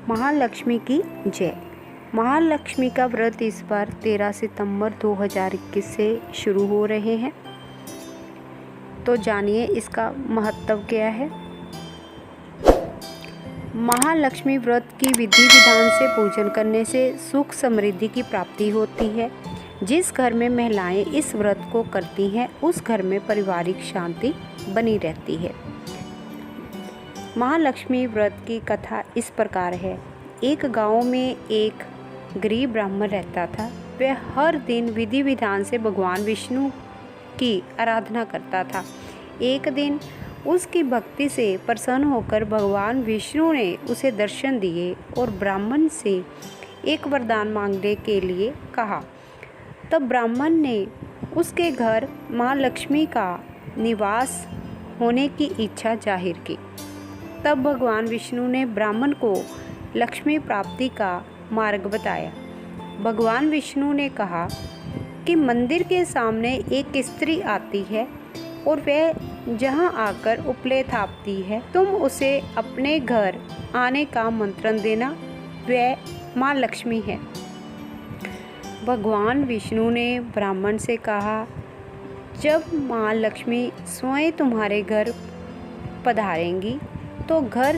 महालक्ष्मी की जय। महालक्ष्मी का व्रत इस बार 13 सितंबर 2021 से शुरू हो रहे हैं। तो जानिए इसका महत्व क्या है। महालक्ष्मी व्रत की विधि विधान से पूजन करने से सुख समृद्धि की प्राप्ति होती है। जिस घर में महिलाएं इस व्रत को करती हैं उस घर में पारिवारिक शांति बनी रहती है। महालक्ष्मी व्रत की कथा इस प्रकार है। एक गांव में एक गरीब ब्राह्मण रहता था। वह हर दिन विधि विधान से भगवान विष्णु की आराधना करता था। एक दिन उसकी भक्ति से प्रसन्न होकर भगवान विष्णु ने उसे दर्शन दिए और ब्राह्मण से एक वरदान मांगने के लिए कहा। तब ब्राह्मण ने उसके घर माँ लक्ष्मी का निवास होने की इच्छा जाहिर की। तब भगवान विष्णु ने ब्राह्मण को लक्ष्मी प्राप्ति का मार्ग बताया। भगवान विष्णु ने कहा कि मंदिर के सामने एक स्त्री आती है और वह जहां आकर उपले थापती है, तुम उसे अपने घर आने का मंत्रण देना, वह माँ लक्ष्मी है। भगवान विष्णु ने ब्राह्मण से कहा, जब माँ लक्ष्मी स्वयं तुम्हारे घर पधारेंगी तो घर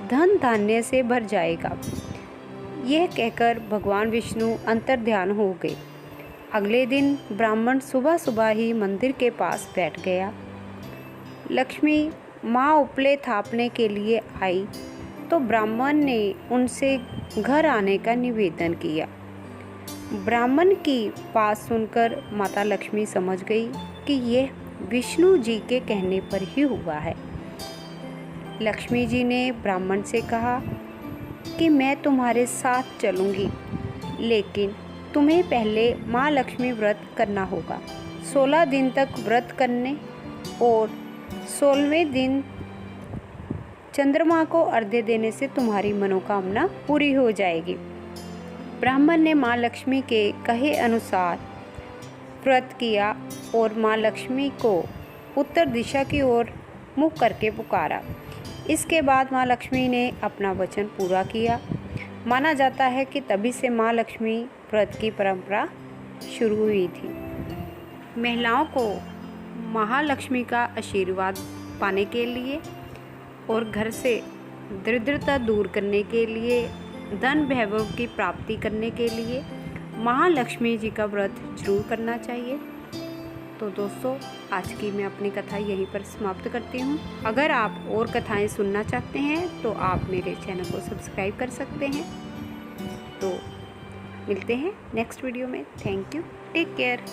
धन धान्य से भर जाएगा। यह कहकर भगवान विष्णु अंतर्ध्यान हो गए। अगले दिन ब्राह्मण सुबह सुबह ही मंदिर के पास बैठ गया। लक्ष्मी माँ उपले थापने के लिए आई तो ब्राह्मण ने उनसे घर आने का निवेदन किया। ब्राह्मण की बात सुनकर माता लक्ष्मी समझ गई कि यह विष्णु जी के कहने पर ही हुआ है। लक्ष्मी जी ने ब्राह्मण से कहा कि मैं तुम्हारे साथ चलूँगी, लेकिन तुम्हें पहले माँ लक्ष्मी व्रत करना होगा। 16 दिन तक व्रत करने और 16वें दिन चंद्रमा को अर्घ्य देने से तुम्हारी मनोकामना पूरी हो जाएगी। ब्राह्मण ने माँ लक्ष्मी के कहे अनुसार व्रत किया और माँ लक्ष्मी को उत्तर दिशा की ओर मुख करके पुकारा। इसके बाद माँ लक्ष्मी ने अपना वचन पूरा किया। माना जाता है कि तभी से माँ लक्ष्मी व्रत की परंपरा शुरू हुई थी। महिलाओं को महालक्ष्मी का आशीर्वाद पाने के लिए और घर से दरिद्रता दूर करने के लिए, धन वैभव की प्राप्ति करने के लिए महालक्ष्मी जी का व्रत जरूर करना चाहिए। तो दोस्तों, आज की मैं अपनी कथा यहीं पर समाप्त करती हूँ। अगर आप और कथाएं सुनना चाहते हैं तो आप मेरे चैनल को सब्सक्राइब कर सकते हैं। तो मिलते हैं नेक्स्ट वीडियो में। Thank you, take care.